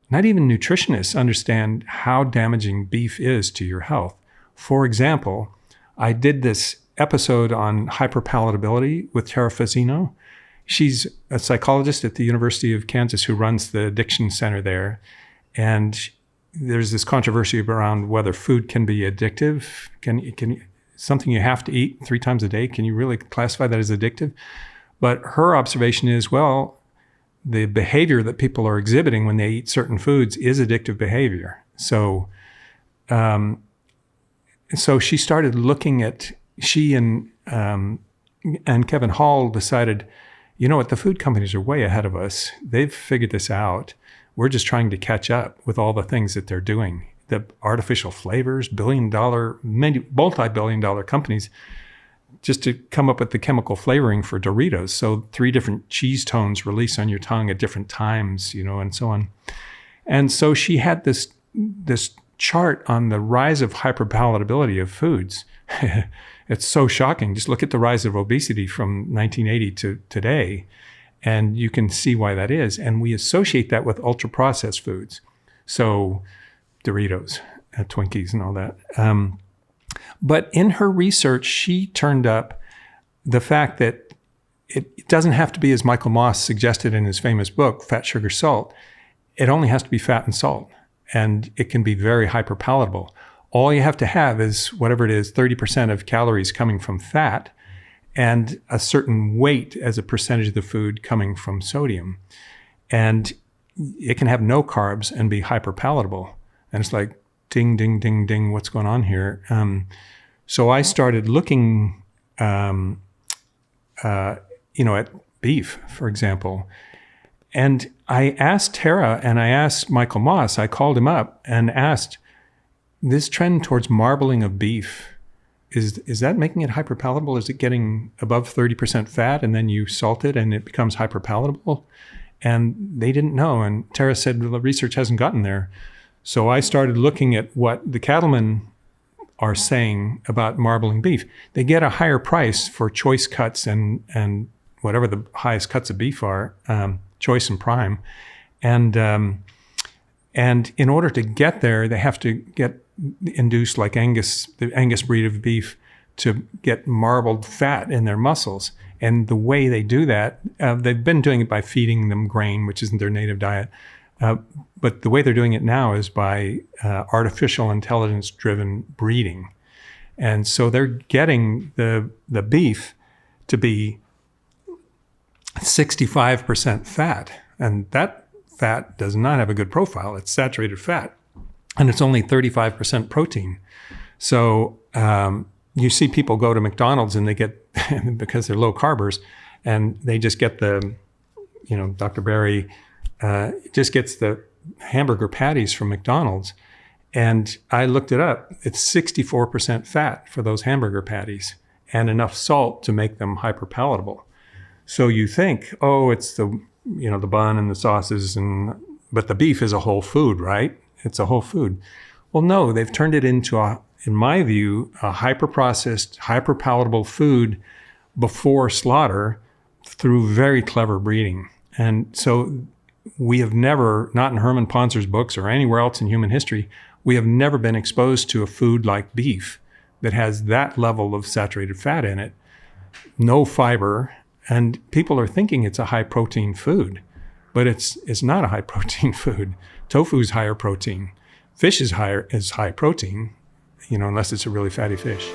not even nutritionists understand how damaging beef is to your health. For example, I did this episode on hyperpalatability with Tara Fazzino. She's a psychologist at the University of Kansas who runs the addiction center there. And there's this controversy around whether food can be addictive. Can something you have to eat 3 times a day, can you really classify that as addictive? But her observation is, well, the behavior that people are exhibiting when they eat certain foods is addictive behavior. So she started looking at, she and Kevin Hall decided, you know what, the food companies are way ahead of us. They've figured this out. We're just trying to catch up with all the things that they're doing. The artificial flavors, multi-billion-dollar companies, just to come up with the chemical flavoring for Doritos. So 3 different cheese tones release on your tongue at different times, and so on. And so she had this chart on the rise of hyperpalatability of foods. It's so shocking. Just look at the rise of obesity from 1980 to today, and you can see why that is. And we associate that with ultra-processed foods. So Doritos, Twinkies, and all that. But in her research, she turned up the fact that it doesn't have to be, as Michael Moss suggested in his famous book, Fat, Sugar, Salt. It only has to be fat and salt, and it can be very hyperpalatable. All you have to have is whatever it is, 30% of calories coming from fat and a certain weight as a percentage of the food coming from sodium. And it can have no carbs and be hyperpalatable. And it's like, ding, ding, ding, ding, what's going on here? So I started looking, at beef, for example. And I asked Tara and I asked Michael Moss, I called him up and asked, this trend towards marbling of beef, is that making it hyperpalatable? Is it getting above 30% fat and then you salt it and it becomes hyperpalatable? And they didn't know. And Tara said, well, the research hasn't gotten there. So I started looking at what the cattlemen are saying about marbling beef. They get a higher price for choice cuts and whatever the highest cuts of beef are, choice and prime. And in order to get there, they have to get induced, like the Angus breed of beef, to get marbled fat in their muscles. And the way they do that, they've been doing it by feeding them grain, which isn't their native diet. But the way they're doing it now is by artificial intelligence-driven breeding. And so they're getting the beef to be 65% fat. And that fat does not have a good profile. It's saturated fat. And it's only 35% protein. So you see people go to McDonald's and they get, because they're low carbers, and they just get the, Dr. Berry just gets the hamburger patties from McDonald's. And I looked it up. It's 64% fat for those hamburger patties and enough salt to make them hyperpalatable. So you think, oh, it's the bun and the sauces, but the beef is a whole food, right? It's a whole food. Well, no, they've turned it into, in my view, a hyper-processed, hyper-palatable food before slaughter through very clever breeding. And so we have never, not in Herman Ponzer's books or anywhere else in human history, we have never been exposed to a food like beef that has that level of saturated fat in it, no fiber, and people are thinking it's a high-protein food, but it's not a high-protein food. Tofu is higher protein. Fish is high protein, unless it's a really fatty fish.